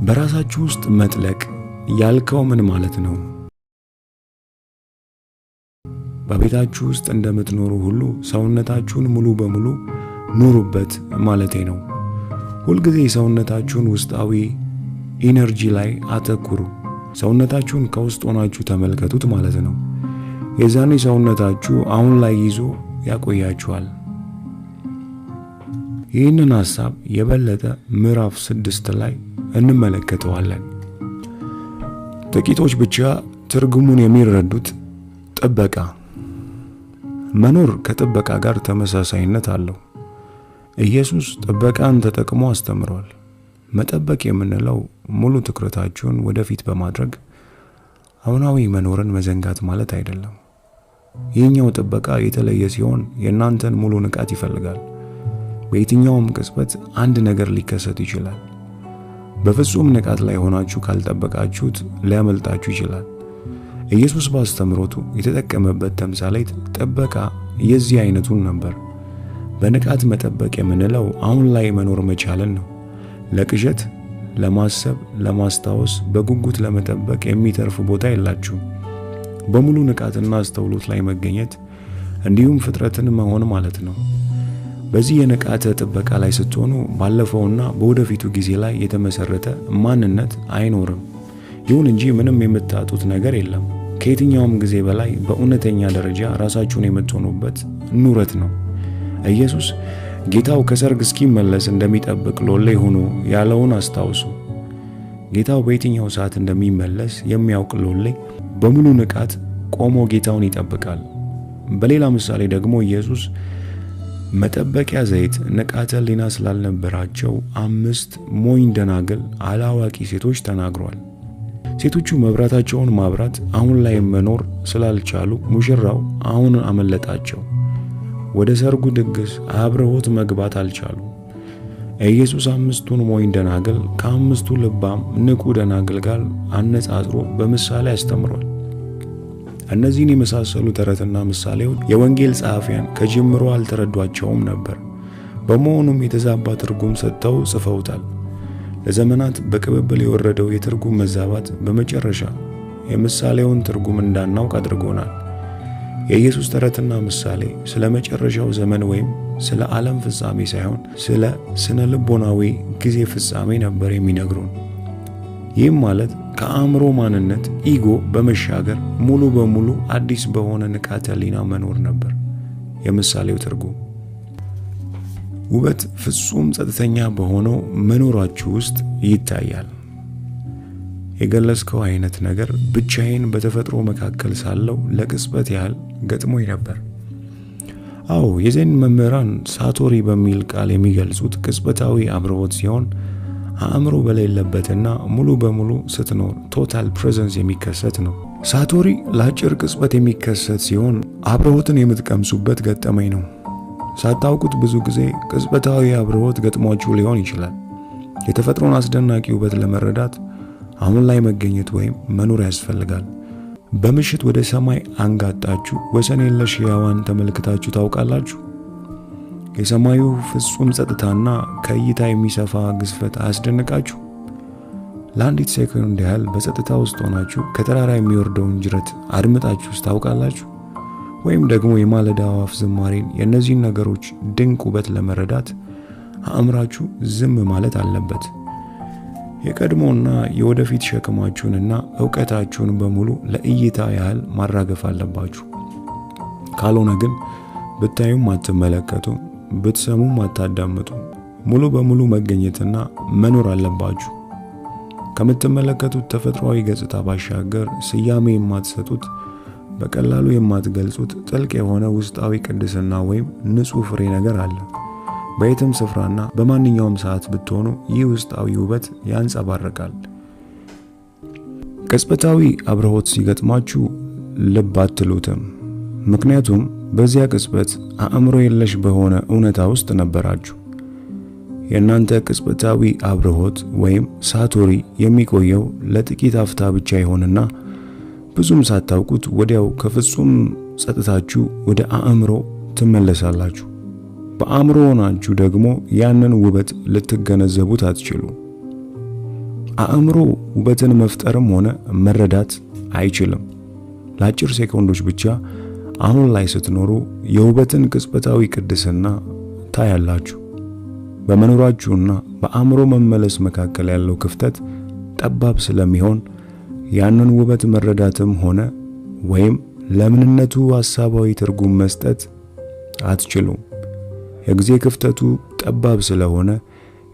በራሳችሁ ውስጥ መጥለቅ ያልከው ምን ማለት ነው? በቤታችሁ ውስጥ እንደምትኖሩ ሁሉ ሰውነታችሁን ሙሉ በሙሉ ኑሩበት ማለቴ ነው። ሁልጊዜ ሰውነታችሁን ውስጣዊ ኢነርጂ ላይ አተኩሩ። ሰውነታችሁን ከውስጥ ሆናችሁ ተመልከቱት ማለት ነው። የዛኔ ሰውነታችሁ አሁን ላይ ይዞ ያቆያችኋል። ይህንን ሐሳብ የበለጠ ምዕራፍ 6 ላይ እንመለከተዋለን። ጥቂቶች ብቻ ትርጉሙን የሚረዱት ጥበቃ። መኖር ከጥበቃ ጋር ተመሳሳይነት አለው። ኢየሱስ ጥበቃን ተጠቅሞ አስተምሯል። መጠበቅ የምንለው ሙሉ ትኩረታችሁን ወደፊት በማድረግ አሁናዊ መኖርን መዘንጋት ማለት አይደለም። ይህኛው ጥበቃ የተለየ ሲሆን የእናንተን ሙሉ ንቃት ይፈልጋል። በየትኛውም ቅጽበት አንድ ነገር ሊከሰት ይችላል። በፍጹም ንቃት ላይ ሆናችሁ ካልጠበቃችሁት ሊያመልጣችሁ ይችላል። ኢየሱስ ባስተምሮቱ የተጠቀመበት ተምሳሌት ጥበቃ የዚህ አይነቱን ነበር። በንቃት መጠበቅ የምንለው አሁን ላይ መኖር መቻልን ነው። ለቅዠት፣ ለማሰብ፣ ለማስታወስ በጉጉት ለመጠበቅ የሚተርፍ ቦታ የላችሁም። በሙሉ ንቃትና አስተውሎት ላይ መገኘት እንዲሁም ፍጥረትን መሆን ማለት ነው። በዚህ የንቃተ ጥበቃ ላይ ስትሆኑ ባለፈውና በወደፊቱ ጊዜ ላይ የተመሰረተ ማንነት አይኖርም። ይሁን እንጂ ምንም የምታጡት ነገር የለም። ከየትኛውም ጊዜ በላይ በእውነተኛ ደረጃ ራሳችሁን የምትሆኑበት ኑረት ነው። ኢየሱስ ጌታው ከሰርግ እስኪመለስ እንደሚጠብቅ ሎሌ ሆኖ ያለውን አስታውሱ። ጌታው በየትኛው ሰዓት እንደሚመለስ የሚያውቅ ሎሌ በሙሉ ንቃት ቆሞ ጌታውን ይጠብቃል። በሌላ ምሳሌ ደግሞ ኢየሱስ መጠበቂያ ዘይት ንቃተ ሕሊና ስላልነበራቸው 5 ሞኝ ደናግል አላዋቂ ሴቶች ተናግሯል። ሴቶቹ መብራታቸውን ማብራት አሁን ላይ መኖር ስላልቻሉ ሙሽራው አሁን አመለጣቸው። ወደ ሰርጉ ድግስ አብረውት መግባት አልቻሉ። ኢየሱስ 5ቱን ሞኝ ደናግል ከ5ቱ ልባም ንቁ ደናግል ጋር አነጻጽሮ በምሳሌ ያስተምሯል። እነዚህን የመሳሰሉ ተረትና ምሳሌዎች የወንጌል ጸሐፊያን ከጅምሮ አልተረዷቸውም ነበር። በመሆኑም የተዛባ ትርጉም ሰጥተው ጽፈውታል። ለዘመናት በቅብብል የወረደው የትርጉም መዛባት በመጨረሻ የምሳሌውን ትርጉም እንዳናውቅ አድርጎናል። የኢየሱስ ተረትና ምሳሌ ስለ መጨረሻው ዘመን ወይም ስለ ዓለም ፍጻሜ ሳይሆን ስለ ስነ ልቦናዊ ጊዜ ፍጻሜ ነበር የሚነግሩን። ይህም ማለት ከአእምሮ ማንነት ኢጎ በመሻገር ሙሉ በሙሉ አዲስ በሆነ ንቃተ ሕሊና መኖር ነበር የምሳሌው ትርጉም። ውበት ፍጹም ጸጥተኛ በሆነው መኖራችሁ ውስጥ ይታያል። የገለጽከው አይነት ነገር ብቻዬን በተፈጥሮ መካከል ሳለው ለቅጽበት ያህል ገጥሞኝ ነበር። አዎ፣ የዜን መምህራን ሳቶሪ በሚል ቃል የሚገልጹት ቅጽበታዊ አብርሆት ሲሆን አእምሮ በሌለበትና ሙሉ በሙሉ ስትኖር ቶታል ፕሬዘንስ የሚከሰት ነው። ሳቶሪ ለአጭር ቅጽበት የሚከሰት ሲሆን አብርሆትን የምትቀምሱበት ገጠመኝ ነው። ሳታውቁት ብዙ ጊዜ ቅጽበታዊ አብርሆት ገጥሟችሁ ሊሆን ይችላል። የተፈጥሮን አስደናቂ ውበት ለመረዳት አሁን ላይ መገኘት ወይም መኖር ያስፈልጋል። በምሽት ወደ ሰማይ አንጋጣችሁ ወሰን የለሽ ሕያዋን ተመልክታችሁ ታውቃላችሁ? የሰማዩ ፍጹም ጸጥታና ከእይታ የሚሰፋ ግዝፈት አያስደንቃችሁ? ለአንዲት ሴኮንድ ያህል በጸጥታ ውስጥ ሆናችሁ ከተራራ የሚወርደውን ጅረት አድምጣችሁ ታውቃላችሁ? ወይም ደግሞ የማለዳ አዕዋፍ ዝማሬን፣ የእነዚህን ነገሮች ድንቅ ውበት ለመረዳት አእምራችሁ ዝም ማለት አለበት። የቀድሞና የወደፊት ሸክማችሁንና ዕውቀታችሁን በሙሉ ለእይታ ያህል ማራገፍ አለባችሁ። ካልሆነ ግን ብታዩም አትመለከቱ፣ ብትሰሙም አታዳምጡ። ሙሉ በሙሉ መገኘትና መኖር አለባችሁ። ከምትመለከቱት ተፈጥሯዊ ገጽታ ባሻገር ስያሜ የማትሰጡት፣ በቀላሉ የማትገልጹት ጥልቅ የሆነ ውስጣዊ ቅድስና ወይም ንጹህ ፍሬ ነገር አለ። በየትም ስፍራና በማንኛውም ሰዓት ብትሆኑ ይህ ውስጣዊ ውበት ያንጸባርቃል። ቅጽበታዊ አብርሆት ሲገጥማችሁ ልብ አትሉትም። ምክንያቱም በዚያ ቅጽበት አእምሮ የለሽ በሆነ እውነታ ውስጥ ነበራችሁ። የእናንተ ቅጽበታዊ አብርሆት ወይም ሳቶሪ የሚቆየው ለጥቂት አፍታ ብቻ ይሆንና ብዙም ሳታውቁት ወዲያው ከፍጹም ጸጥታችሁ ወደ አእምሮ ትመለሳላችሁ። በአእምሮ ሆናችሁ ደግሞ ያንን ውበት ልትገነዘቡት አትችሉ። አእምሮ ውበትን መፍጠርም ሆነ መረዳት አይችልም። ለአጭር ሴኮንዶች ብቻ አሁን ላይ ስትኖሩ የውበትን ቅጽበታዊ ቅድስና ታያላችሁ። በመኖራችሁና በአእምሮ መመለስ መካከል ያለው ክፍተት ጠባብ ስለሚሆን ያንን ውበት መረዳትም ሆነ ወይም ለምንነቱ ሐሳባዊ ትርጉም መስጠት አትችሉም። የጊዜ ክፍተቱ ጠባብ ስለሆነ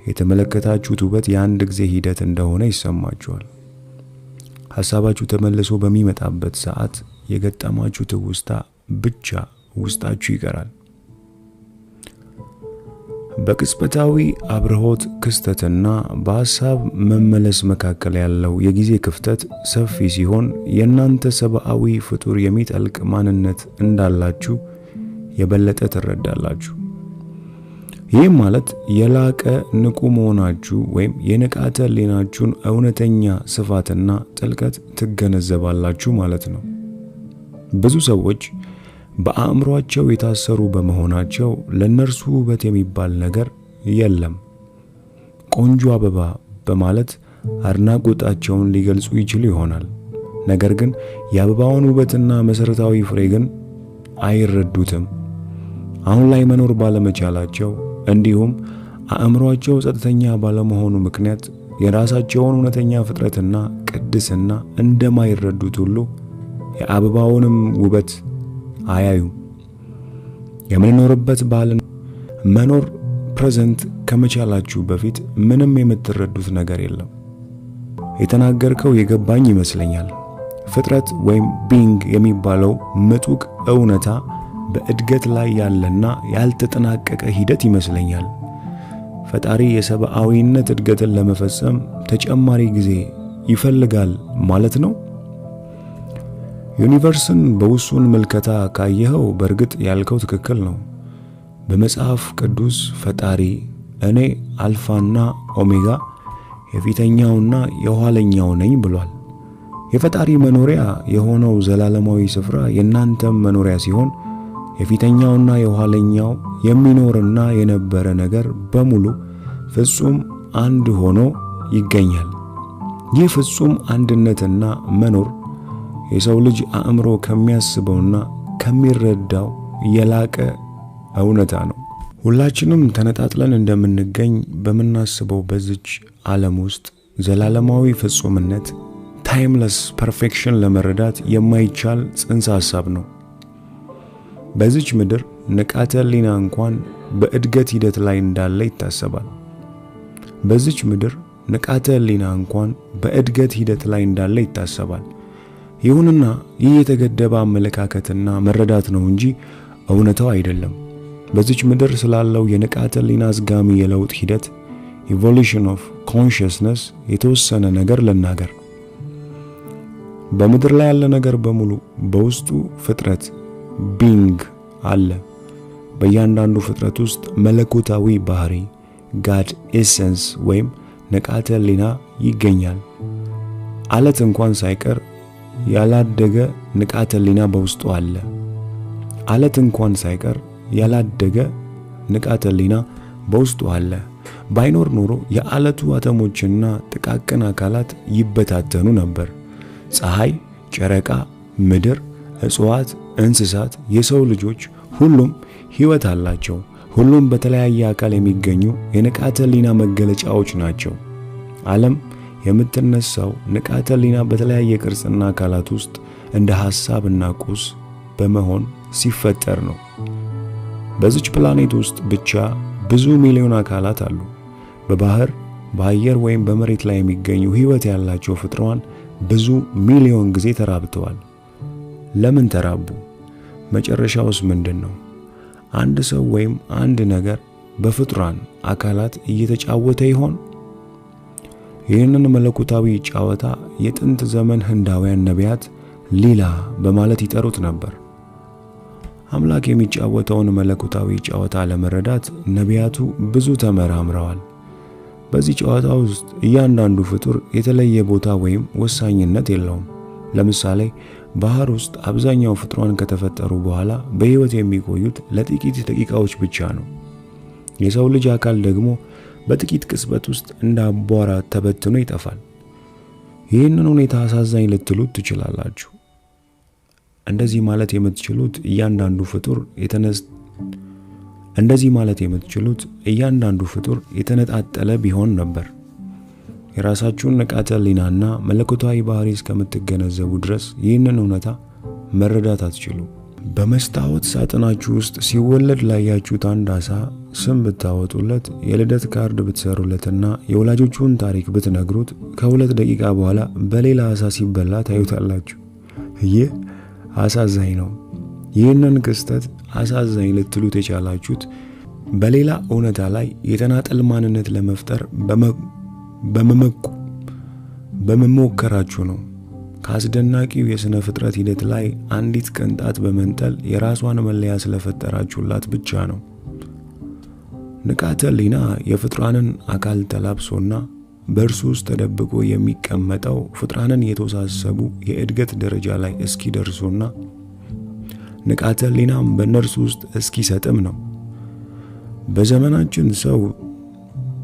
የተመለከታችሁት ውበት የአንድ ጊዜ ሂደት እንደሆነ ይሰማችኋል። ሐሳባችሁ ተመልሶ በሚመጣበት ሰዓት የገጠማችሁ ትውስታ ብቻ ውስጣችሁ ይቀራል። በቅጽበታዊ አብርሆት ክስተትና በሐሳብ መመለስ መካከል ያለው የጊዜ ክፍተት ሰፊ ሲሆን የእናንተ ሰብአዊ ፍጡር የሚጠልቅ ማንነት እንዳላችሁ የበለጠ ትረዳላችሁ። ይህም ማለት የላቀ ንቁ መሆናችሁ ወይም የንቃተ ህሊናችሁን እውነተኛ ስፋትና ጥልቀት ትገነዘባላችሁ ማለት ነው። ብዙ ሰዎች በአእምሮአቸው የታሰሩ በመሆናቸው ለነርሱ ውበት የሚባል ነገር የለም። ቆንጆ አበባ በማለት አድናቆታቸውን ሊገልጹ ይችሉ ይሆናል። ነገር ግን የአበባውን ውበትና መሰረታዊ ፍሬ ግን አይረዱትም። አሁን ላይ መኖር ባለመቻላቸው እንዲሁም አእምሮአቸው ጸጥተኛ ባለመሆኑ ምክንያት የራሳቸውን እውነተኛ ፍጥረትና ቅድስና እንደማይረዱት ሁሉ የአበባውንም ውበት አያዩም። የምንኖርበት ባህልን መኖር ፕሬዘንት ከመቻላችሁ በፊት ምንም የምትረዱት ነገር የለም። የተናገርከው የገባኝ ይመስለኛል። ፍጥረት ወይም ቢንግ የሚባለው ምጡቅ እውነታ በእድገት ላይ ያለና ያልተጠናቀቀ ሂደት ይመስለኛል። ፈጣሪ የሰብአዊነት እድገትን ለመፈጸም ተጨማሪ ጊዜ ይፈልጋል ማለት ነው። ዩኒቨርስን በውሱን መልከታ ካየኸው በእርግጥ ያልከው ትክክል ነው። በመጽሐፍ ቅዱስ ፈጣሪ እኔ አልፋና ኦሜጋ የፊተኛውና የኋለኛው ነኝ ብሏል። የፈጣሪ መኖሪያ የሆነው ዘላለማዊ ስፍራ የናንተም መኖሪያ ሲሆን የፊተኛውና የኋለኛው የሚኖርና የነበረ ነገር በሙሉ ፍጹም አንድ ሆኖ ይገኛል። ይህ ፍጹም አንድነትና መኖር የሰው ልጅ አእምሮ ከሚያስበውና ከሚረዳው የላቀ እውነታ ነው። ሁላችንም ተነጣጥለን እንደምንገኝ በመናስበው በዚች ዓለም ውስጥ ዘላለማዊ ፍጹምነት ታይምለስ ፐርፌክሽን ለመረዳት የማይቻል ጽንሰ ሐሳብ ነው። በዚች ምድር ንቃተ ህሊና እንኳን በእድገት ሂደት ላይ እንዳለ ይታሰባል። በዚች ምድር ንቃተ ህሊና እንኳን በእድገት ሂደት ላይ እንዳለ ይታሰባል። ይሁንና ይህ የተገደበ አመለካከትና መረዳት ነው እንጂ እውነታው አይደለም። በዚች ምድር ስላለው የንቃተ ህሊና አዝጋሚ የለውጥ ሂደት ኢቮሉሽን ኦፍ ኮንሽስነስ የተወሰነ ነገር ልናገር። በምድር ላይ ያለ ነገር በሙሉ በውስጡ ፍጥረት ቢንግ አለ። በእያንዳንዱ ፍጥረት ውስጥ መለኮታዊ ባህሪ ጋድ ኤሰንስ ወይም ንቃተ ህሊና ይገኛል። አለት እንኳን ሳይቀር ያላደገ ንቃተ ህሊና በውስጡ አለ። አለት እንኳን ሳይቀር ያላደገ ንቃተ ህሊና በውስጡ አለ። ባይኖር ኖሮ የአለቱ አተሞችና ጥቃቅን አካላት ይበታተኑ ነበር። ፀሐይ፣ ጨረቃ፣ ምድር፣ እጽዋት፣ እንስሳት፣ የሰው ልጆች ሁሉም ህይወት አላቸው። ሁሉም በተለያየ አካል የሚገኙ የንቃተ ህሊና መገለጫዎች ናቸው። ዓለም የምትነሳው ንቃተ ህሊና በተለያየ ቅርጽና አካላት ውስጥ እንደ ሐሳብና ቁስ በመሆን ሲፈጠር ነው። በዚች ፕላኔት ውስጥ ብቻ ብዙ ሚሊዮን አካላት አሉ። በባህር፣ በአየር ወይም በመሬት ላይ የሚገኙ ህይወት ያላቸው ፍጥረዋን ብዙ ሚሊዮን ጊዜ ተራብተዋል። ለምን ተራቡ? መጨረሻውስ ምንድነው? አንድ ሰው ወይም አንድ ነገር በፍጥሯን አካላት እየተጫወተ ይሆን? ይህንን መለኮታዊ ጨዋታ የጥንት ዘመን ህንዳውያን ነቢያት ሊላ በማለት ይጠሩት ነበር። አምላክ የሚጫወተውን መለኮታዊ ጨዋታ ለመረዳት ነቢያቱ ብዙ ተመራምረዋል። በዚህ ጨዋታ ውስጥ እያንዳንዱ ፍጡር የተለየ ቦታ ወይም ወሳኝነት የለውም። ለምሳሌ ባህር ውስጥ አብዛኛው ፍጥሯን ከተፈጠሩ በኋላ በህይወት የሚቆዩት ለጥቂት ደቂቃዎች ብቻ ነው። የሰው ልጅ አካል ደግሞ በጥቂት ቅጽበት ውስጥ እንደ አቧራ ተበትኖ ይጠፋል። ይህንን ሁኔታ አሳዛኝ ልትሉት ትችላላችሁ። እንደዚህ ማለት የምትችሉት እያንዳንዱ ፍጡር የተነጣጠለ ቢሆን ነበር። የራሳችሁን ንቃተ ህሊናና መለኮታዊ ባህሪ እስከምትገነዘቡ ድረስ ይህንን እውነታ መረዳት አትችሉ። በመስታወት ሳጥናችሁ ውስጥ ሲወለድ ላያችሁት አንድ አሳ ስም ብታወጡለት፣ የልደት ካርድ ብትሰሩለትና የወላጆቹን ታሪክ ብትነግሩት ከ2 ደቂቃ በኋላ በሌላ አሳ ሲበላ ታዩታላችሁ። ይህ አሳዛኝ ነው። ይህንን ክስተት አሳዛኝ ልትሉት የቻላችሁት በሌላ እውነታ ላይ የተናጠል ማንነት ለመፍጠር በመሞከራችሁ ነው። ከአስደናቂው የሥነ ፍጥረት ሂደት ላይ አንዲት ቅንጣት በመንጠል የራሷን መለያ ስለፈጠራችሁላት ብቻ ነው። ንቃተ ህሊና የፍጥራንን አካል ተላብሶና በእርሱ ውስጥ ተደብቆ የሚቀመጠው ፍጥራንን የተወሳሰቡ የእድገት ደረጃ ላይ እስኪደርሱና ንቃተ ህሊናም በእነርሱ ውስጥ እስኪሰጥም ነው።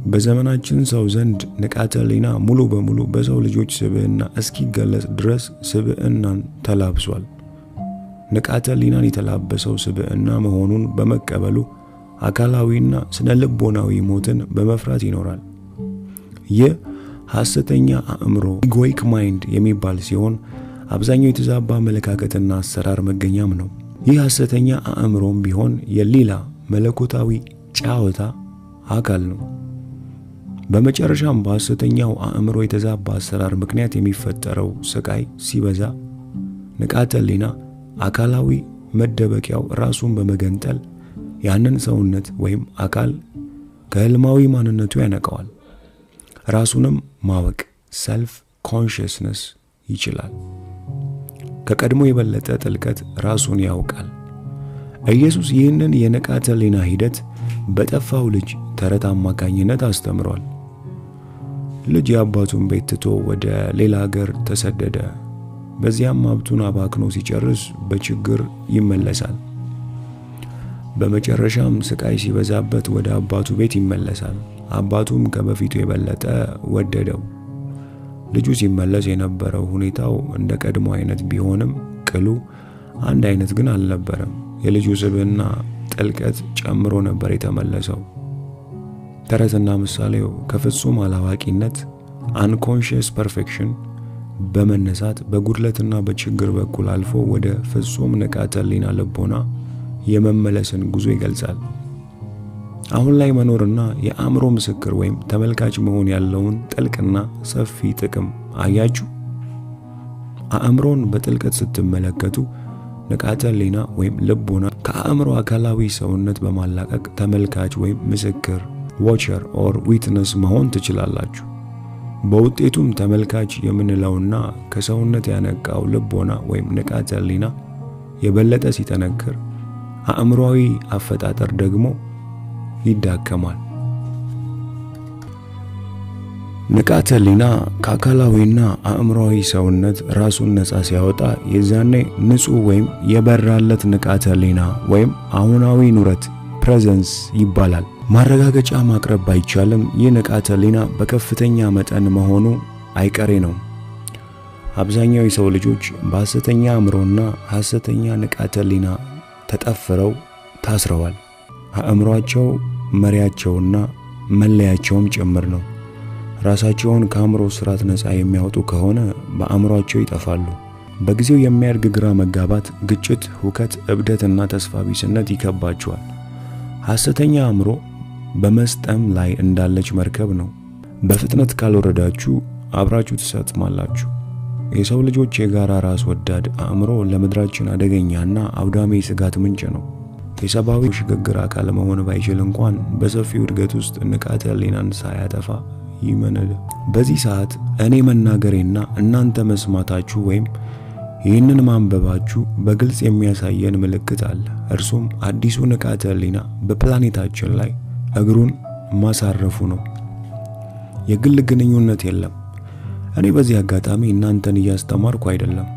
በዘመናችን ሰው ዘንድ ንቃተ ህሊና ሙሉ በሙሉ በሰው ልጆች ስብዕና እስኪገለጽ ድረስ ስብዕናን ተላብሷል። ንቃተ ህሊናን የተላበሰው ስብዕና መሆኑን በመቀበሉ አካላዊና ስነ ልቦናዊ ሞትን በመፍራት ይኖራል። ይህ ሐሰተኛ አእምሮ ኢጎይክ ማይንድ የሚባል ሲሆን አብዛኛው የተዛባ አመለካከትና አሰራር መገኛም ነው። ይህ ሐሰተኛ አእምሮም ቢሆን የሌላ መለኮታዊ ጨዋታ አካል ነው። በመጨረሻም በሐሰተኛው አእምሮ የተዛባ አሰራር ምክንያት የሚፈጠረው ስቃይ ሲበዛ ንቃተ ህሊና አካላዊ መደበቂያው ራሱን በመገንጠል ያንን ሰውነት ወይም አካል ከህልማዊ ማንነቱ ያነቀዋል። ራሱንም ማወቅ ሰልፍ ኮንሽስነስ ይችላል። ከቀድሞ የበለጠ ጥልቀት ራሱን ያውቃል። ኢየሱስ ይህንን የንቃተ ህሊና ሂደት በጠፋው ልጅ ተረት አማካኝነት አስተምሯል። ልጅ የአባቱን ቤት ትቶ ወደ ሌላ ሀገር ተሰደደ። በዚያም ሀብቱን አባክኖ ሲጨርስ በችግር ይመለሳል። በመጨረሻም ስቃይ ሲበዛበት ወደ አባቱ ቤት ይመለሳል። አባቱም ከበፊቱ የበለጠ ወደደው። ልጁ ሲመለስ የነበረው ሁኔታው እንደ ቀድሞ አይነት ቢሆንም ቅሉ አንድ አይነት ግን አልነበረም። የልጁ ስብዕና ጥልቀት ጨምሮ ነበር የተመለሰው። ተረትና ምሳሌው ከፍጹም አላዋቂነት አንኮንሺየስ ፐርፌክሽን በመነሳት በጉድለትና በችግር በኩል አልፎ ወደ ፍጹም ንቃተ ህሊና ልቦና የመመለስን ጉዞ ይገልጻል። አሁን ላይ መኖርና የአእምሮ ምስክር ወይም ተመልካች መሆን ያለውን ጥልቅና ሰፊ ጥቅም አያችሁ። አእምሮን በጥልቀት ስትመለከቱ ንቃተ ህሊና ወይም ልቦና ከአእምሮ አካላዊ ሰውነት በማላቀቅ ተመልካች ወይም ምስክር ዋቸር ኦር ዊትነስ መሆን ትችላላችሁ። በውጤቱም ተመልካች የምንለውና ከሰውነት ያነቃው ልቦና ወይም ንቃተ ህሊና የበለጠ ሲጠነክር፣ አእምሮአዊ አፈጣጠር ደግሞ ይዳከማል። ንቃተ ህሊና ከአካላዊና አእምሮአዊ ሰውነት ራሱን ነፃ ሲያወጣ የዛኔ ንጹህ ወይም የበራለት ንቃተ ህሊና ወይም አሁናዊ ኑረት ፕሬዘንስ ይባላል። ማረጋገጫ ማቅረብ ባይቻልም ይህ ንቃተ ህሊና በከፍተኛ መጠን መሆኑ አይቀሬ ነው። አብዛኛው የሰው ልጆች በሐሰተኛ አእምሮና ሐሰተኛ ንቃተ ህሊና ተጠፍረው ታስረዋል። አእምሮአቸው መሪያቸውና መለያቸውም ጭምር ነው። ራሳቸውን ከአእምሮ ስራት ነፃ የሚያወጡ ከሆነ በአእምሮአቸው ይጠፋሉ። በጊዜው የሚያድግ ግራ መጋባት፣ ግጭት፣ ሁከት፣ እብደትና ተስፋ ቢስነት ይከባቸዋል። ሐሰተኛ አእምሮ በመስጠም ላይ እንዳለች መርከብ ነው። በፍጥነት ካልወረዳችሁ አብራችሁ ትሰጥማላችሁ። የሰው ልጆች የጋራ ራስ ወዳድ አእምሮ ለምድራችን አደገኛና አውዳሚ ስጋት ምንጭ ነው። የሰብአዊ ሽግግር አካል መሆን ባይችል እንኳን በሰፊው እድገት ውስጥ ንቃተ ህሊናን ሳያጠፋ ይመነደ። በዚህ ሰዓት እኔ መናገሬና እናንተ መስማታችሁ ወይም ይህንን ማንበባችሁ በግልጽ የሚያሳየን ምልክት አለ። እርሱም አዲሱ ንቃተ ህሊና በፕላኔታችን ላይ እግሩን ማሳረፉ ነው። የግል ግንኙነት የለም። እኔ በዚህ አጋጣሚ እናንተን እያስተማርኩ አይደለም።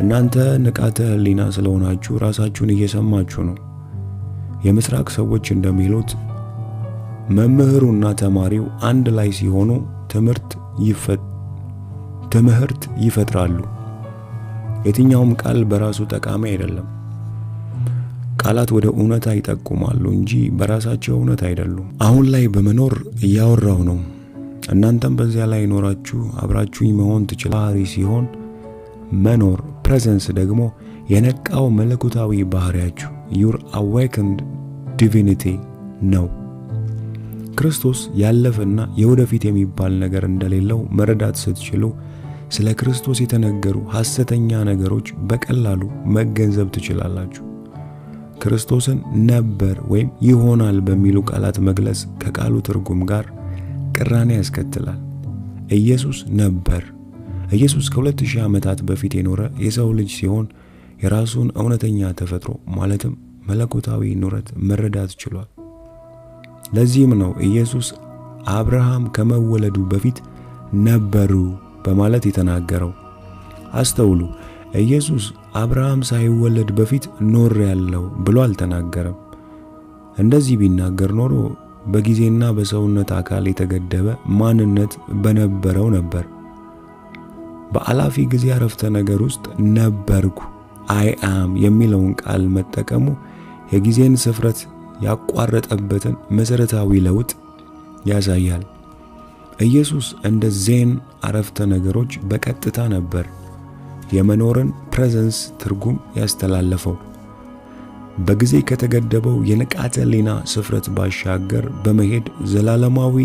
እናንተ ንቃተ ህሊና ስለሆናችሁ ራሳችሁን እየሰማችሁ ነው። የምስራቅ ሰዎች እንደሚሉት መምህሩና ተማሪው አንድ ላይ ሲሆኑ ትምህርት ይፈጥራሉ። የትኛውም ቃል በራሱ ጠቃሚ አይደለም። ቃላት ወደ እውነታ ይጠቁማሉ እንጂ በራሳቸው እውነት አይደሉም። አሁን ላይ በመኖር እያወራው ነው። እናንተም በዚያ ላይ ኖራችሁ አብራችሁኝ መሆን ትችላላችሁ። ባህሪ ሲሆን መኖር ፕሬዘንስ ደግሞ የነቃው መለኮታዊ ባህሪያችሁ your awakened divinity ነው። ክርስቶስ ያለፈና የወደፊት የሚባል ነገር እንደሌለው መረዳት ስትችሉ ስለ ክርስቶስ የተነገሩ ሐሰተኛ ነገሮች በቀላሉ መገንዘብ ትችላላችሁ። ክርስቶስን ነበር ወይም ይሆናል በሚሉ ቃላት መግለጽ ከቃሉ ትርጉም ጋር ቅራኔ ያስከትላል። ኢየሱስ ነበር። ኢየሱስ ከ2000 ዓመታት በፊት የኖረ የሰው ልጅ ሲሆን የራሱን እውነተኛ ተፈጥሮ ማለትም መለኮታዊ ኑረት መረዳት ችሏል። ለዚህም ነው ኢየሱስ አብርሃም ከመወለዱ በፊት ነበሩ በማለት የተናገረው። አስተውሉ፣ ኢየሱስ አብርሃም ሳይወለድ በፊት ኖር ያለው ብሎ አልተናገረም። እንደዚህ ቢናገር ኖሮ በጊዜና በሰውነት አካል የተገደበ ማንነት በነበረው ነበር። በአላፊ ጊዜ አረፍተ ነገር ውስጥ ነበርኩ I am የሚለውን ቃል መጠቀሙ የጊዜን ስፍረት ያቋረጠበትን መሰረታዊ ለውጥ ያሳያል። ኢየሱስ እንደ ዜን አረፍተ ነገሮች በቀጥታ ነበር የመኖርን ፕሬዘንስ ትርጉም ያስተላለፈው። በጊዜ ከተገደበው የንቃተ ህሊና ስፍረት ባሻገር በመሄድ ዘላለማዊ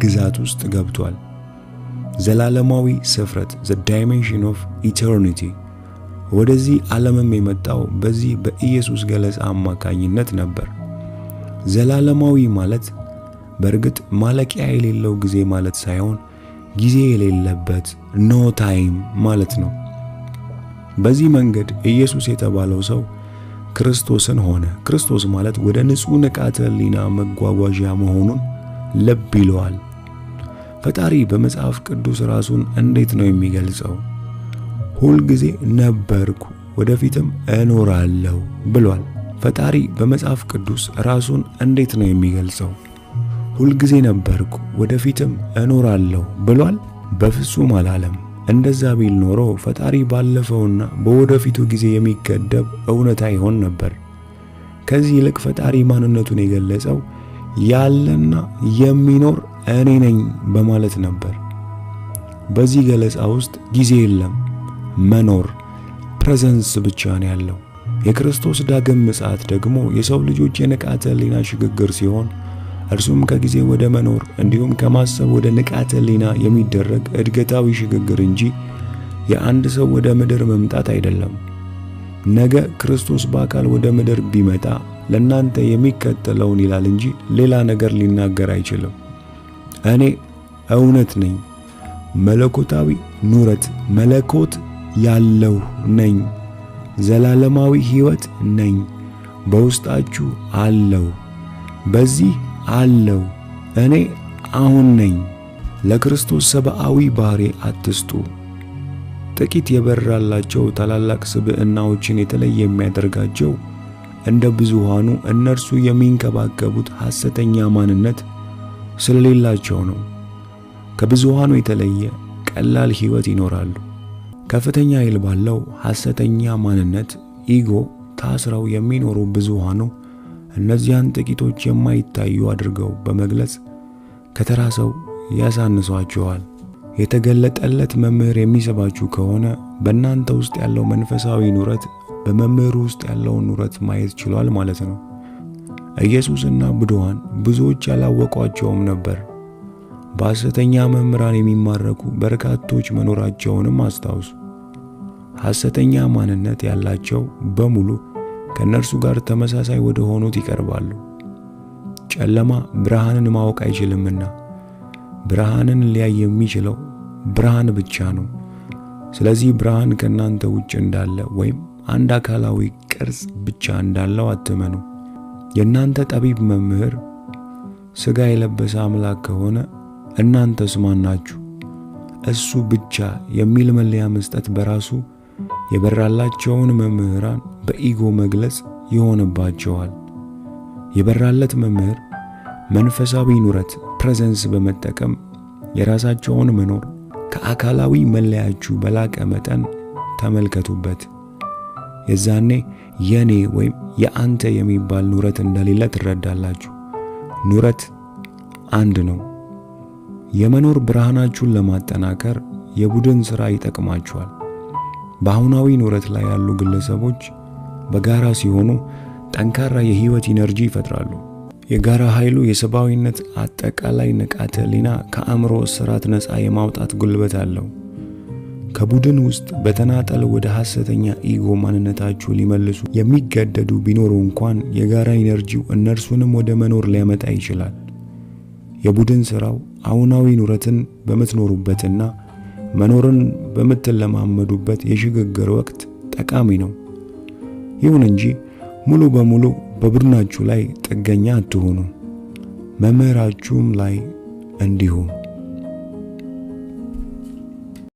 ግዛት ውስጥ ገብቷል። ዘላለማዊ ስፍረት the dimension of eternity ወደዚህ ዓለምም የመጣው በዚህ በኢየሱስ ገለጻ አማካኝነት ነበር። ዘላለማዊ ማለት በእርግጥ ማለቂያ የሌለው ጊዜ ማለት ሳይሆን ጊዜ የሌለበት no time ማለት ነው። በዚህ መንገድ ኢየሱስ የተባለው ሰው ክርስቶስን ሆነ። ክርስቶስ ማለት ወደ ንጹህ ንቃተ ህሊና መጓጓዣ መሆኑን ልብ ይለዋል። ፈጣሪ በመጽሐፍ ቅዱስ ራሱን እንዴት ነው የሚገልጸው? ሁል ጊዜ ነበርኩ ወደፊትም እኖራለሁ ብሏል። ፈጣሪ በመጽሐፍ ቅዱስ ራሱን እንዴት ነው የሚገልጸው? ሁል ጊዜ ነበርኩ ወደፊትም እኖራለሁ ብሏል? በፍጹም አላለም። እንደዛ ቢል ኖሮ ፈጣሪ ባለፈውና በወደፊቱ ጊዜ የሚገደብ እውነታ ይሆን ነበር። ከዚህ ይልቅ ፈጣሪ ማንነቱን የገለጸው ያለና የሚኖር እኔ ነኝ በማለት ነበር። በዚህ ገለጻ ውስጥ ጊዜ የለም፣ መኖር ፕሬዘንስ ብቻ ነው ያለው። የክርስቶስ ዳግም ምጽአት ደግሞ የሰው ልጆች የንቃተ ህሊና ሽግግር ሲሆን እርሱም ከጊዜ ወደ መኖር እንዲሁም ከማሰብ ወደ ንቃተ ህሊና የሚደረግ እድገታዊ ሽግግር እንጂ የአንድ ሰው ወደ ምድር መምጣት አይደለም። ነገ ክርስቶስ በአካል ወደ ምድር ቢመጣ ለናንተ የሚከተለውን ይላል እንጂ ሌላ ነገር ሊናገር አይችልም። እኔ እውነት ነኝ፣ መለኮታዊ ኑረት መለኮት ያለው ነኝ፣ ዘላለማዊ ህይወት ነኝ፣ በውስጣችሁ አለው፣ በዚህ አለው፣ እኔ አሁን ነኝ። ለክርስቶስ ሰብአዊ ባህሪ አትስጡ። ጥቂት የበራላቸው ታላላቅ ስብዕናዎችን የተለየ የሚያደርጋቸው እንደ ብዙሃኑ እነርሱ የሚንከባከቡት ሐሰተኛ ማንነት ስለሌላቸው ነው። ከብዙሃኑ የተለየ ቀላል ህይወት ይኖራሉ። ከፍተኛ ኃይል ባለው ሐሰተኛ ማንነት ኢጎ ታስረው የሚኖሩ ብዙሃኑ እነዚያን ጥቂቶች የማይታዩ አድርገው በመግለጽ ከተራ ሰው ያሳንሷቸዋል። የተገለጠለት መምህር የሚስባችሁ ከሆነ በእናንተ ውስጥ ያለው መንፈሳዊ ኑረት በመምህሩ ውስጥ ያለውን ኑረት ማየት ችሏል ማለት ነው። ኢየሱስና ብዱሃን ብዙዎች ያላወቋቸውም ነበር። በሐሰተኛ መምህራን የሚማረኩ በርካቶች መኖራቸውንም አስታውሱ። ሐሰተኛ ማንነት ያላቸው በሙሉ ከነርሱ ጋር ተመሳሳይ ወደ ሆኑት ይቀርባሉ። ጨለማ ብርሃንን ማወቅ አይችልምና ብርሃንን ሊያይ የሚችለው ብርሃን ብቻ ነው። ስለዚህ ብርሃን ከናንተ ውጭ እንዳለ ወይም አንድ አካላዊ ቅርጽ ብቻ እንዳለው አትመኑ። የናንተ ጠቢብ መምህር ሥጋ የለበሰ አምላክ ከሆነ እናንተስ ማን ናችሁ? እሱ ብቻ የሚል መለያ መስጠት በራሱ የበራላቸውን መምህራን በኢጎ መግለጽ ይሆንባቸዋል። የበራለት መምህር መንፈሳዊ ኑረት ፕሬዘንስ በመጠቀም የራሳቸውን መኖር ከአካላዊ መለያችሁ በላቀ መጠን ተመልከቱበት። የዛኔ የኔ ወይም የአንተ የሚባል ኑረት እንደሌለ ትረዳላችሁ። ኑረት አንድ ነው። የመኖር ብርሃናችሁን ለማጠናከር የቡድን ሥራ ይጠቅማችኋል። በአሁናዊ ኑረት ላይ ያሉ ግለሰቦች በጋራ ሲሆኑ ጠንካራ የህይወት ኢነርጂ ይፈጥራሉ። የጋራ ኃይሉ የሰብአዊነት አጠቃላይ ንቃተ ህሊና ከአእምሮ እስራት ነፃ የማውጣት ጉልበት አለው። ከቡድን ውስጥ በተናጠል ወደ ሐሰተኛ ኢጎ ማንነታችሁ ሊመልሱ የሚገደዱ ቢኖሩ እንኳን የጋራ ኢነርጂው እነርሱንም ወደ መኖር ሊያመጣ ይችላል። የቡድን ሥራው አሁናዊ ኑረትን በምትኖሩበትና መኖርን በምትለማመዱበት የሽግግር ወቅት ጠቃሚ ነው። ይሁን እንጂ ሙሉ በሙሉ በቡድናችሁ ላይ ጥገኛ አትሆኑ። መምህራችሁም ላይ እንዲሁ